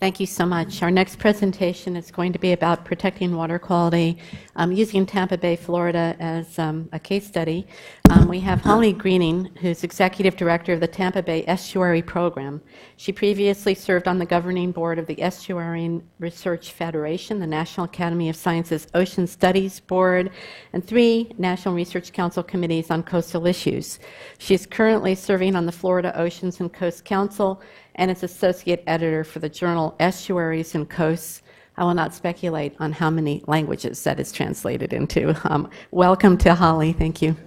Thank you so much. Our next presentation is going to be about protecting water quality using Tampa Bay, Florida as a case study. We have Holly Greening, who's Executive Director of the Tampa Bay Estuary Program. She previously served on the governing board of the Estuary Research Federation, the National Academy of Sciences Ocean Studies Board, and 3 National Research Council committees on coastal issues. She is currently serving on the Florida Oceans and Coast Council and is Associate Editor for the journal Estuaries and Coasts. I will not speculate on how many languages that is translated into. Welcome to Holly. Thank you.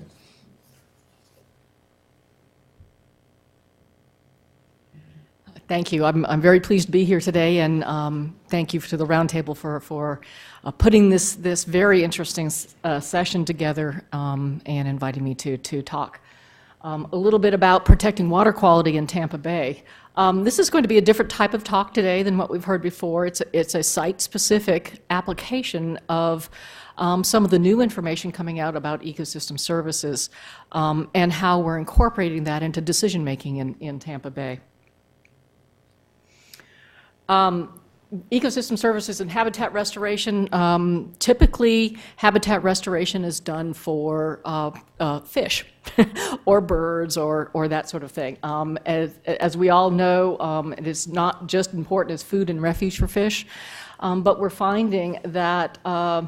Thank you. I'm very pleased to be here today, and thank you to the Roundtable for putting this very interesting session together and inviting me to talk a little bit about protecting water quality in Tampa Bay. This is going to be a different type of talk today than what we've heard before. It's a site-specific application of some of the new information coming out about ecosystem services and how we're incorporating that into decision-making in Tampa Bay. Ecosystem services and habitat restoration, typically habitat restoration is done for fish or birds or that sort of thing. As we all know, it is not just important as food and refuge for fish, but we're finding that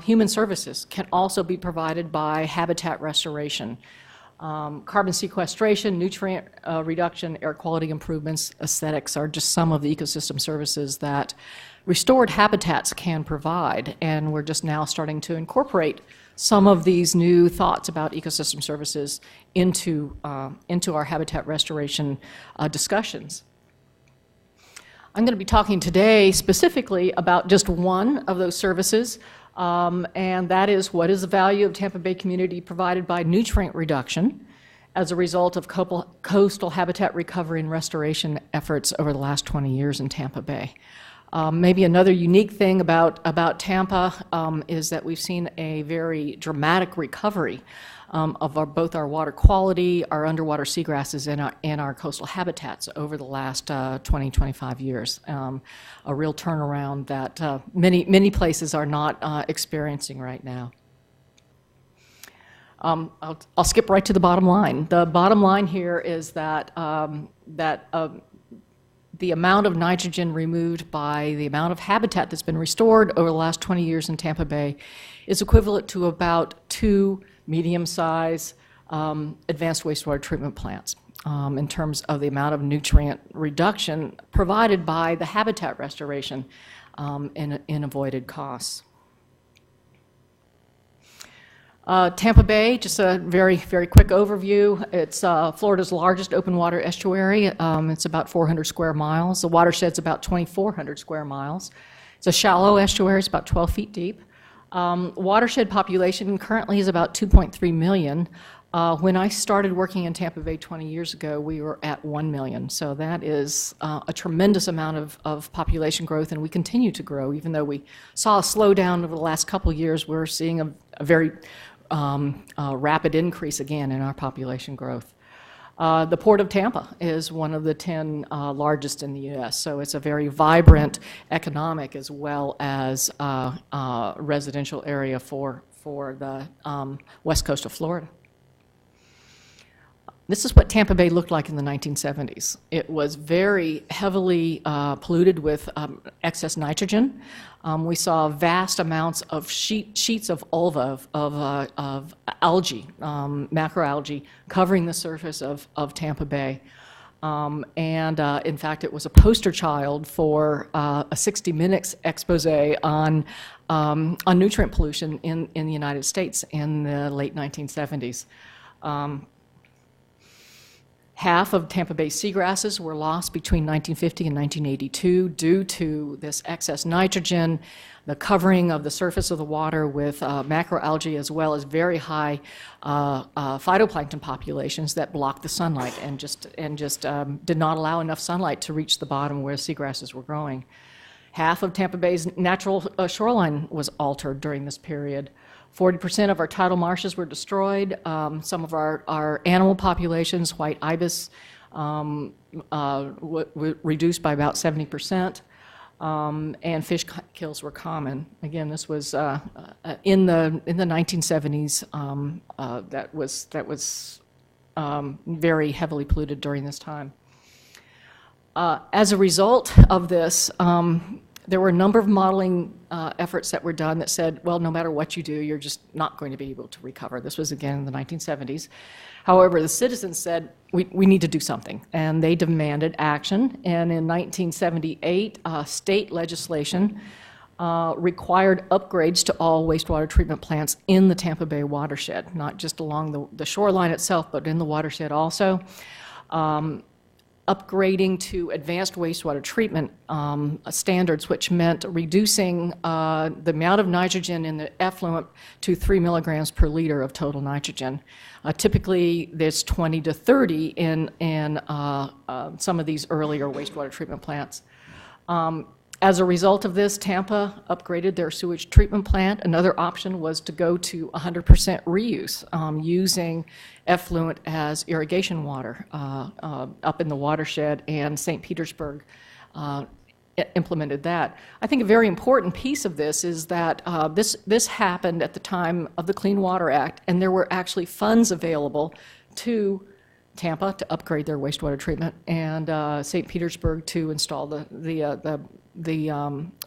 human services can also be provided by habitat restoration. Carbon sequestration, nutrient reduction, air quality improvements, aesthetics are just some of the ecosystem services that restored habitats can provide, and we're just now starting to incorporate some of these new thoughts about ecosystem services into our habitat restoration discussions. I'm going to be talking today specifically about just one of those services, and that is what is the value of Tampa Bay community provided by nutrient reduction as a result of coastal habitat recovery and restoration efforts over the last 20 years in Tampa Bay. Maybe another unique thing about Tampa is that we've seen a very dramatic recovery of both our water quality, our underwater seagrasses, and our coastal habitats over the last 20, 25 years. A real turnaround that many places are not experiencing right now. I'll skip right to the bottom line. The bottom line here is that the amount of nitrogen removed by the amount of habitat that's been restored over the last 20 years in Tampa Bay is equivalent to about 2 medium-size advanced wastewater treatment plants in terms of the amount of nutrient reduction provided by the habitat restoration in avoided costs. Tampa Bay, just a very quick overview. It's Florida's largest open water estuary. It's about 400 square miles. The watershed's about 2,400 square miles. It's a shallow estuary. It's about 12 feet deep. Watershed population currently is about 2.3 million. When I started working in Tampa Bay 20 years ago, we were at 1 million. So that is a tremendous amount of population growth, and we continue to grow. Even though we saw a slowdown over the last couple of years, we're seeing a very rapid increase again in our population growth. The Port of Tampa is one of the 10 largest in the U.S., so it's a very vibrant economic as well as residential area for the west coast of Florida. This is what Tampa Bay looked like in the 1970s. It was very heavily polluted with excess nitrogen. We saw vast amounts of sheets of ulva, of algae, macroalgae, covering the surface of Tampa Bay. In fact, it was a poster child for a 60 Minutes expose on nutrient pollution in the United States in the late 1970s. Half of Tampa Bay seagrasses were lost between 1950 and 1982 due to this excess nitrogen, the covering of the surface of the water with macroalgae, as well as very high phytoplankton populations that blocked the sunlight and just did not allow enough sunlight to reach the bottom where seagrasses were growing. Half of Tampa Bay's natural shoreline was altered during this period. 40% of our tidal marshes were destroyed. Some of our animal populations, white ibis, reduced by about 70%. and fish kills were common. Again, this was in the 1970s. That was very heavily polluted during this time. As a result of this, there were a number of modeling efforts that were done that said, well, no matter what you do, you're just not going to be able to recover. This was again in the 1970s. However, the citizens said, we need to do something, and they demanded action. And in 1978, state legislation required upgrades to all wastewater treatment plants in the Tampa Bay watershed, not just along the shoreline itself, but in the watershed also. Upgrading to advanced wastewater treatment standards, which meant reducing the amount of nitrogen in the effluent to 3 milligrams per liter of total nitrogen. Typically, there's 20 to 30 in some of these earlier wastewater treatment plants. As a result of this, Tampa upgraded their sewage treatment plant. Another option was to go to 100% reuse, using effluent as irrigation water up in the watershed, and St. Petersburg implemented that. I think a very important piece of this is that this happened at the time of the Clean Water Act, and there were actually funds available to Tampa to upgrade their wastewater treatment, and St. Petersburg to install the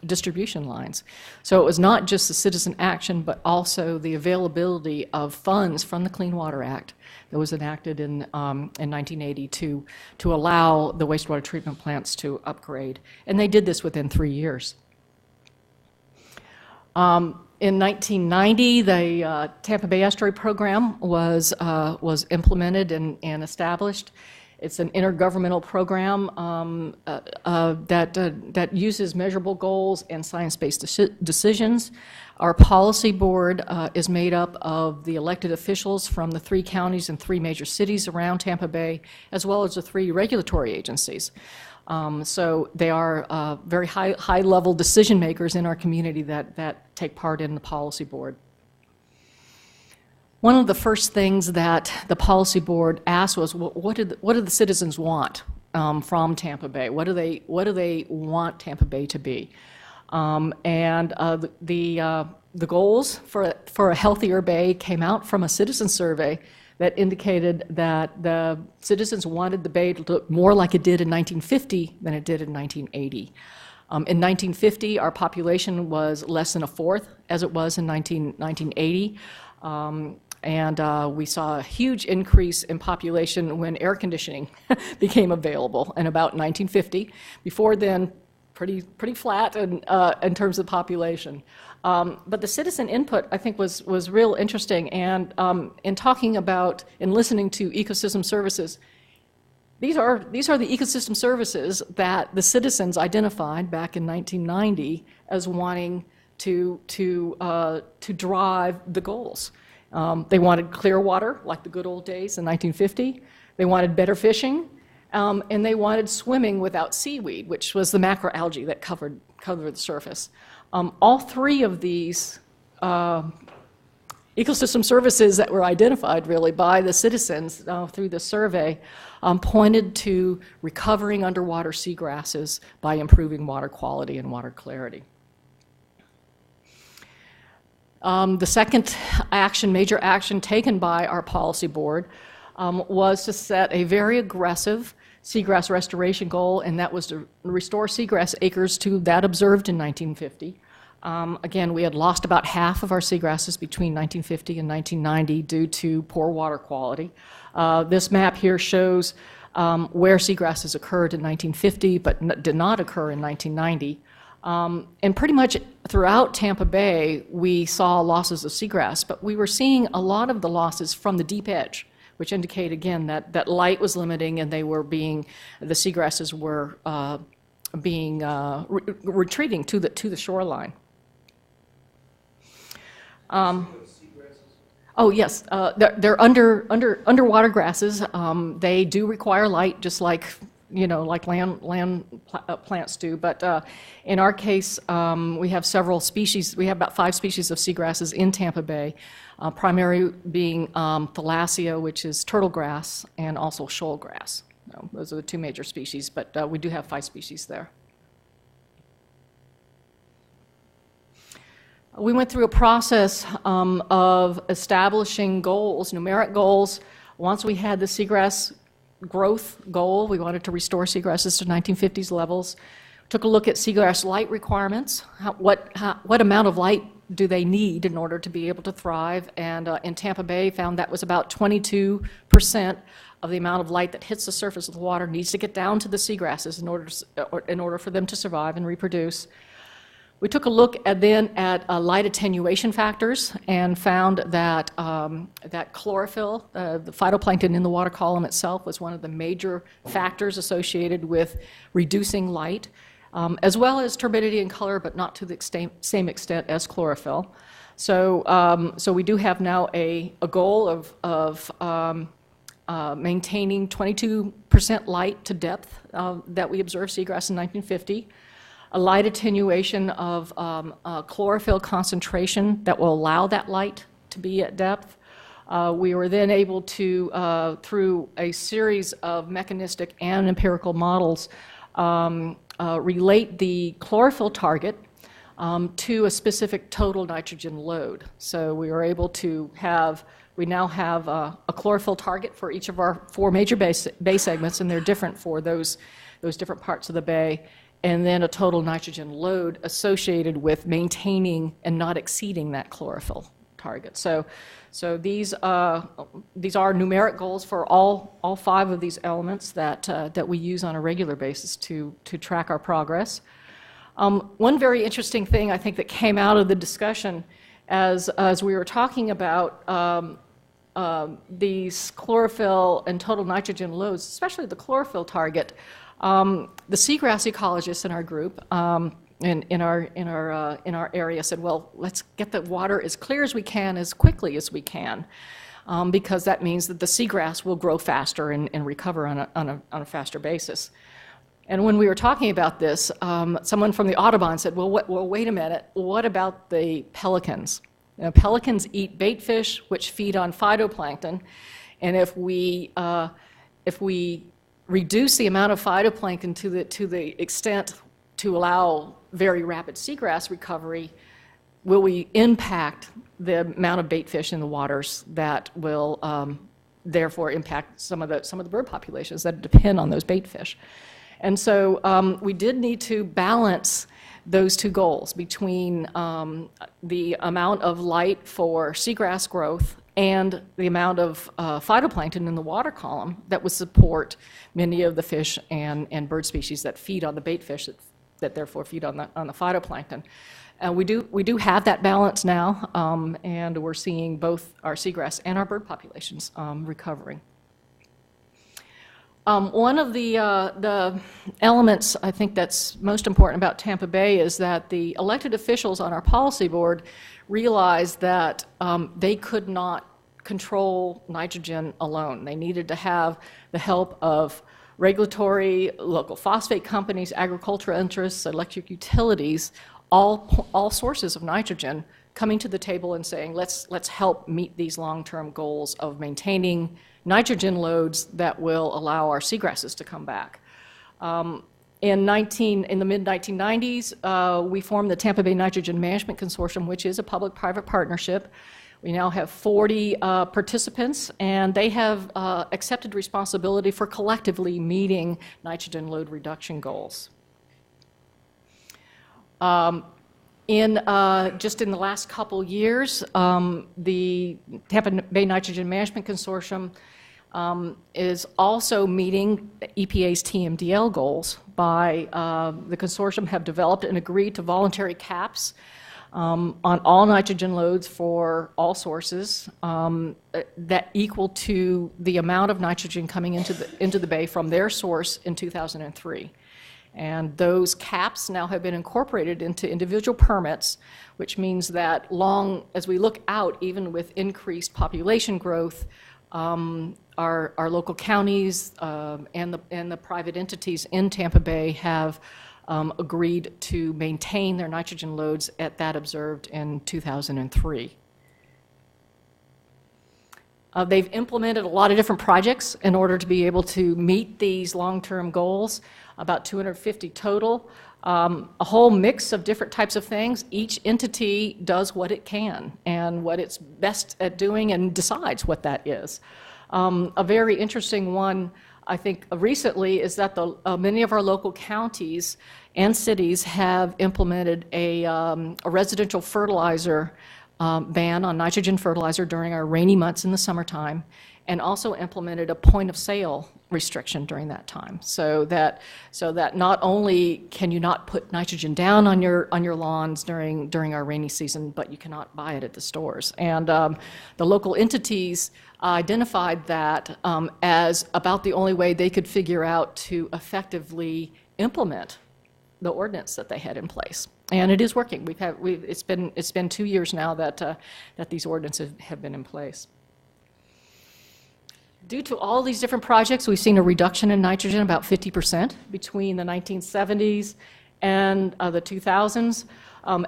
distribution lines. So it was not just the citizen action, but also the availability of funds from the Clean Water Act that was enacted in 1980 to allow the wastewater treatment plants to upgrade. And they did this within 3 years. In 1990, the Tampa Bay Estuary program was implemented and established. It's an intergovernmental program that uses measurable goals and science-based decisions. Our policy board is made up of the elected officials from the 3 counties and 3 major cities around Tampa Bay, as well as the 3 regulatory agencies. So they are very high-level decision makers in our community that take part in the policy board. One of the first things that the policy board asked was, what do the citizens want from Tampa Bay? What do they want Tampa Bay to be? The goals for a healthier bay came out from a citizen survey that indicated that the citizens wanted the bay to look more like it did in 1950 than it did in 1980. In 1950, our population was less than a fourth as it was in 1980. We saw a huge increase in population when air conditioning became available in about 1950. Before then, pretty flat in terms of population. But the citizen input, I think, was real interesting. And in talking about and listening to ecosystem services, these are the ecosystem services that the citizens identified back in 1990 as wanting to drive the goals. They wanted clear water, like the good old days in 1950. They wanted better fishing, and they wanted swimming without seaweed, which was the macroalgae that covered the surface. All 3 of these ecosystem services that were identified really by the citizens through the survey pointed to recovering underwater seagrasses by improving water quality and water clarity. The second major action taken by our policy board was to set a very aggressive seagrass restoration goal, and that was to restore seagrass acres to that observed in 1950. Again, we had lost about half of our seagrasses between 1950 and 1990 due to poor water quality. This map here shows where seagrasses occurred in 1950 but did not occur in 1990. And pretty much throughout Tampa Bay, we saw losses of seagrass, but we were seeing a lot of the losses from the deep edge, which indicate, again, that light was limiting and the seagrasses were retreating to the shoreline. Oh yes, they're underwater grasses. They do require light, just like land plants do. But in our case, we have several species. We have about 5 species of seagrasses in Tampa Bay, primary being thalassia, which is turtle grass, and also shoal grass. Those are the 2 major species, but we do have 5 species there. We went through a process of establishing goals, numeric goals. Once we had the seagrass growth goal, we wanted to restore seagrasses to 1950s levels. Took a look at seagrass light requirements. What amount of light do they need in order to be able to thrive? And in Tampa Bay, found that was about 22% of the amount of light that hits the surface of the water needs to get down to the seagrasses in order for them to survive and reproduce. We took a look then at light attenuation factors and found that, that chlorophyll, the phytoplankton in the water column itself, was one of the major factors associated with reducing light, as well as turbidity and color, but not to the same extent as chlorophyll. So, so we do have now a goal of maintaining 22% light to depth that we observed seagrass in 1950. A light attenuation of chlorophyll concentration that will allow that light to be at depth. We were then able to, through a series of mechanistic and empirical models, relate the chlorophyll target to a specific total nitrogen load. So we were able to have, we now have a chlorophyll target for each of our 4 major bay segments, and they're different for those different parts of the bay, and then a total nitrogen load associated with maintaining and not exceeding that chlorophyll target. So these are numeric goals for all 5 of these elements that we use on a regular basis to track our progress. One very interesting thing I think that came out of the discussion as we were talking about these chlorophyll and total nitrogen loads, especially the chlorophyll target. The seagrass ecologists in our group, in our area, said, well, let's get the water as clear as we can, as quickly as we can, because that means that the seagrass will grow faster and recover on a faster basis. And when we were talking about this, someone from the Audubon said, well, wait a minute, what about the pelicans? You know, pelicans eat bait fish, which feed on phytoplankton, and if we reduce the amount of phytoplankton to the extent to allow very rapid seagrass recovery, will we impact the amount of bait fish in the waters that will therefore impact some of the bird populations that depend on those bait fish? And so we did need to balance those 2 goals between the amount of light for seagrass growth and the amount of phytoplankton in the water column that would support many of the fish and bird species that feed on the bait fish that therefore feed on the phytoplankton. We do have that balance now, and we're seeing both our seagrass and our bird populations recovering. One of the elements I think that's most important about Tampa Bay is that the elected officials on our policy board realized that they could not control nitrogen alone. They needed to have the help of regulatory, local phosphate companies, agricultural interests, electric utilities, all sources of nitrogen coming to the table and saying, let's help meet these long-term goals of maintaining nitrogen loads that will allow our seagrasses to come back. In the mid-1990s, we formed the Tampa Bay Nitrogen Management Consortium, which is a public-private partnership. We now have 40 participants, and they have accepted responsibility for collectively meeting nitrogen load reduction goals. Just in the last couple years, the Tampa Bay Nitrogen Management Consortium is also meeting EPA's TMDL goals by the consortium have developed and agreed to voluntary caps on all nitrogen loads for all sources that equal to the amount of nitrogen coming into the bay from their source in 2003. And those caps now have been incorporated into individual permits, which means that as we look out, even with increased population growth, our local counties and the private entities in Tampa Bay have agreed to maintain their nitrogen loads at that observed in 2003. They've implemented a lot of different projects in order to be able to meet these long-term goals, about 250 total. a whole mix of different types of things. Each entity does what it can and what it's best at doing and decides what that is. A very interesting one, I think, recently is that many of our local counties and cities have implemented a residential fertilizer ban on nitrogen fertilizer during our rainy months in the summertime, and also implemented a point of sale restriction during that time, so that not only can you not put nitrogen down on your lawns during our rainy season, but you cannot buy it at the stores. And the local entities identified that as about the only way they could figure out to effectively implement the ordinance that they had in place. And it is working. It's been 2 years now that these ordinances have been in place. Due to all these different projects, we've seen a reduction in nitrogen about 50% between the 1970s and the 2000s.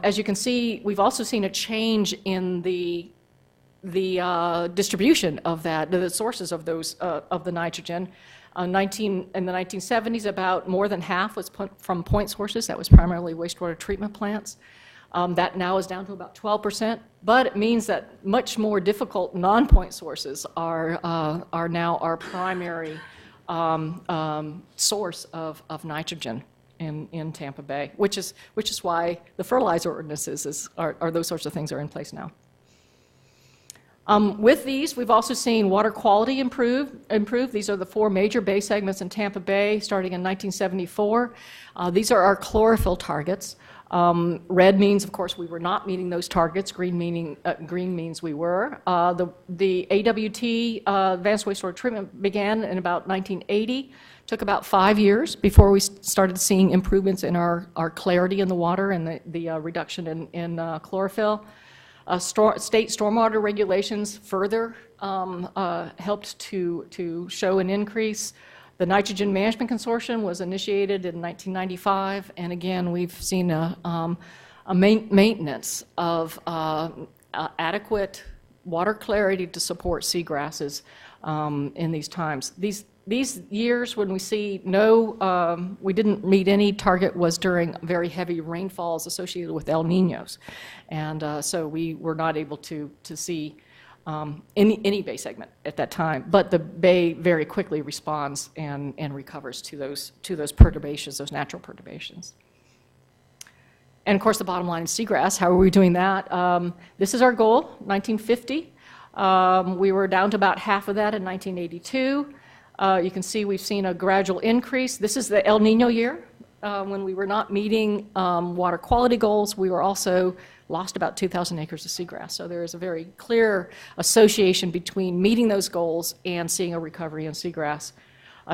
As you can see, we've also seen a change in the distribution of that, the sources of those of the nitrogen. In the 1970s, about more than half was from point sources. That was primarily wastewater treatment plants. That now is down to about 12%, but it means that much more difficult non-point sources are now our primary source of nitrogen in Tampa Bay, which is why the fertilizer ordinances are those sorts of things are in place now. With these, we've also seen water quality improve. These are the 4 major bay segments in Tampa Bay starting in 1974. These are our chlorophyll targets. Red means, of course, we were not meeting those targets. Green means we were. The AWT, Advanced Wastewater Treatment, began in about 1980. Took about 5 years before we started seeing improvements in our clarity in the water and the reduction in chlorophyll. State stormwater regulations further helped to show an increase. The Nitrogen Management Consortium was initiated in 1995, and again, we've seen a maintenance of adequate water clarity to support seagrasses in these times. These years when we see we didn't meet any target was during very heavy rainfalls associated with El Niños, and so we were not able to see any bay segment at that time, but the bay very quickly responds and recovers to those perturbations, those natural perturbations. And of course, the bottom line is seagrass. How are we doing that? This is our goal, 1950. We were down to about half of that in 1982. You can see we've seen a gradual increase. This is the El Nino year. When we were not meeting water quality goals, we were also lost about 2,000 acres of seagrass. So there is a very clear association between meeting those goals and seeing a recovery in seagrass.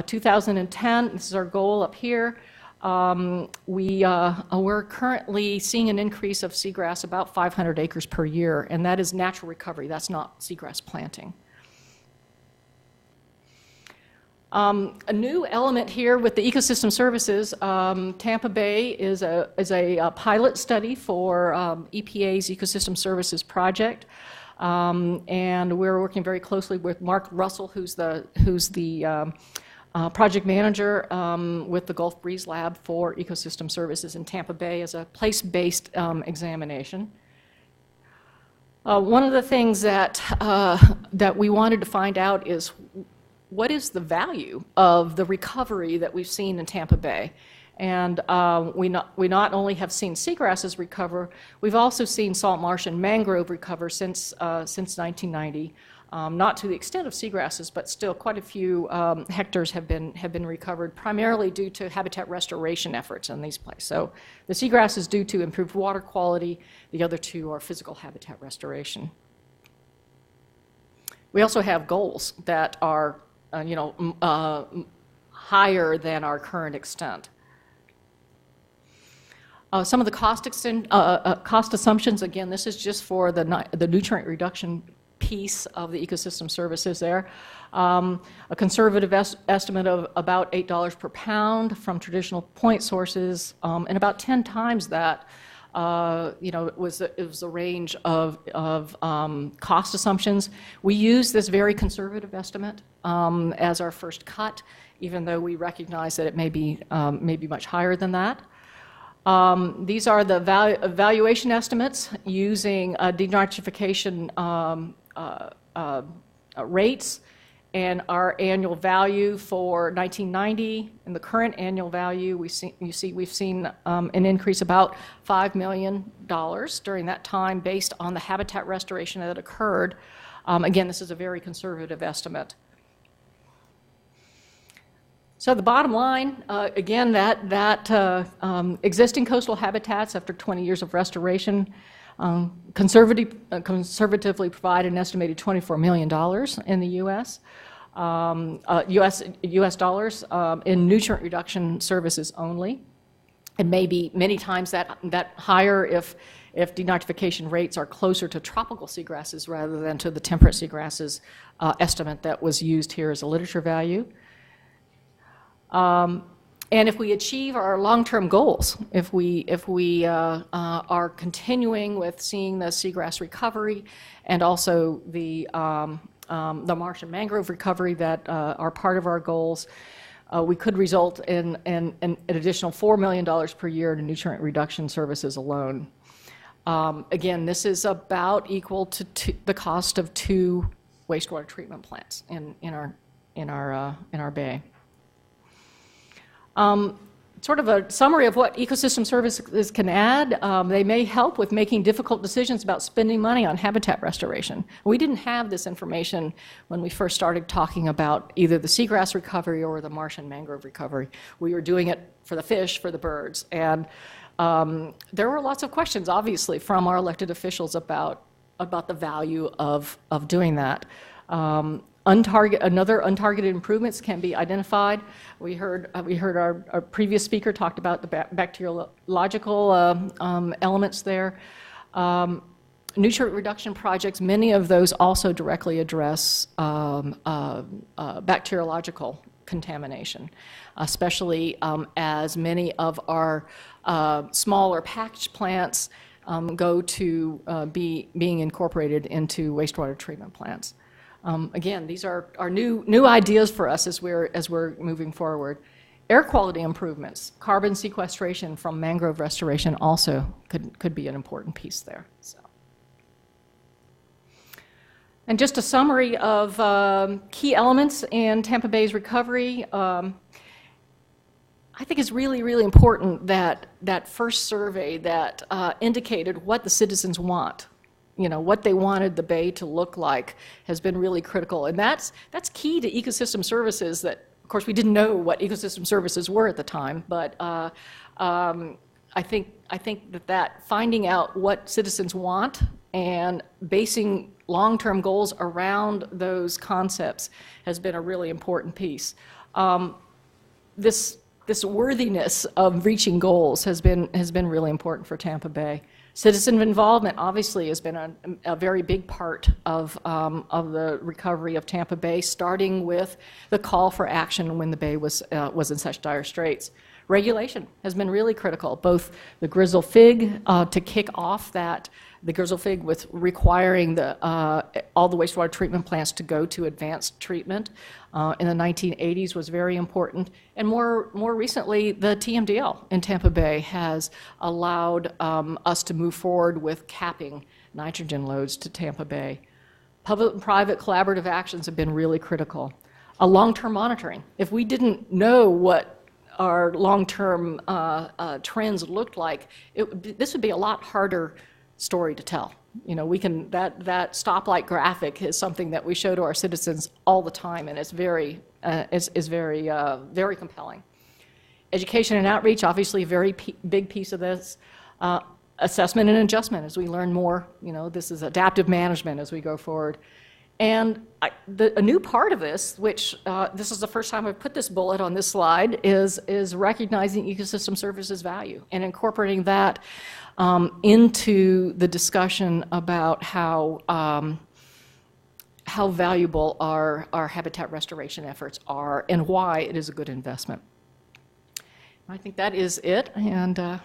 2010, this is our goal up here. We're currently seeing an increase of seagrass about 500 acres per year, and that is natural recovery. That's not seagrass planting. A new element here with the ecosystem services, Tampa Bay is a pilot study for EPA's Ecosystem Services project, and we're working very closely with Mark Russell, who's the project manager with the Gulf Breeze Lab for Ecosystem Services in Tampa Bay as a place-based examination. One of the things that we wanted to find out is what is the value of the recovery that we've seen in Tampa Bay? And we not only have seen seagrasses recover, we've also seen salt marsh and mangrove recover since 1990. Not to the extent of seagrasses, but still quite a few hectares have been recovered, primarily due to habitat restoration efforts in these places. So the seagrass is due to improved water quality. The other two are physical habitat restoration. We also have goals that are higher than our current extent. Some of the cost assumptions, again, this is just for the nutrient reduction piece of the ecosystem services there. A conservative estimate of about $8 per pound from traditional point sources, and about 10 times that it was a range of cost assumptions. We use this very conservative estimate as our first cut, even though we recognize that it may be much higher than that. These are the valuation estimates using denitrification rates, and our annual value for 1990 and the current annual value, we've seen an increase about $5 million during that time based on the habitat restoration that occurred. Again, this is a very conservative estimate. So the bottom line, again, that existing coastal habitats after 20 years of restoration conservatively provide an estimated $24 million in the U.S. U.S. dollars in nutrient reduction services only. It may be many times that higher if denitrification rates are closer to tropical seagrasses rather than to the temperate seagrasses estimate that was used here as a literature value. And if we achieve our long-term goals, if we are continuing with seeing the seagrass recovery and also the marsh and mangrove recovery that are part of our goals, we could result in an additional $4 million per year in nutrient reduction services alone. Again, this is about equal to the cost of 2 wastewater treatment plants in our bay. Sort of a summary of what ecosystem services can add. They may help with making difficult decisions about spending money on habitat restoration. We didn't have this information when we first started talking about either the seagrass recovery or the marsh and mangrove recovery. We were doing it for the fish, for the birds, and there were lots of questions, obviously, from our elected officials about the value of doing that. Another untargeted improvements can be identified. We heard our previous speaker talked about the bacteriological elements there. Nutrient reduction projects, many of those also directly address bacteriological contamination, especially as many of our smaller packaged plants go to being incorporated into wastewater treatment plants. Again, these are new ideas for us as we're moving forward. Air quality improvements, carbon sequestration from mangrove restoration also could be an important piece there. So. And just a summary of key elements in Tampa Bay's recovery. I think it's really, really important that that first survey that indicated what the citizens want, what they wanted the bay to look like, has been really critical. And that's key to ecosystem services that, of course, we didn't know what ecosystem services were at the time, but I think that finding out what citizens want and basing long-term goals around those concepts has been a really important piece. This worthiness of reaching goals has been really important for Tampa Bay. Citizen involvement obviously has been a very big part of the recovery of Tampa Bay, starting with the call for action when the bay was in such dire straits. Regulation has been really critical, both the grizzle fig to kick off the grizzle fig with requiring all the wastewater treatment plants to go to advanced treatment in the 1980s was very important. And more recently, the TMDL in Tampa Bay has allowed us to move forward with capping nitrogen loads to Tampa Bay. Public and private collaborative actions have been really critical. Long-term monitoring. If we didn't know what our long-term trends looked like, this would be a lot harder story to tell. That stoplight graphic is something that we show to our citizens all the time, and it's very compelling. Education and outreach, obviously a very big piece of this. Assessment and adjustment as we learn more. This is adaptive management as we go forward. And a new part of this, which this is the first time I've put this bullet on this slide, is recognizing ecosystem services value and incorporating that into the discussion about how valuable our habitat restoration efforts are and why it is a good investment. I think that is it. And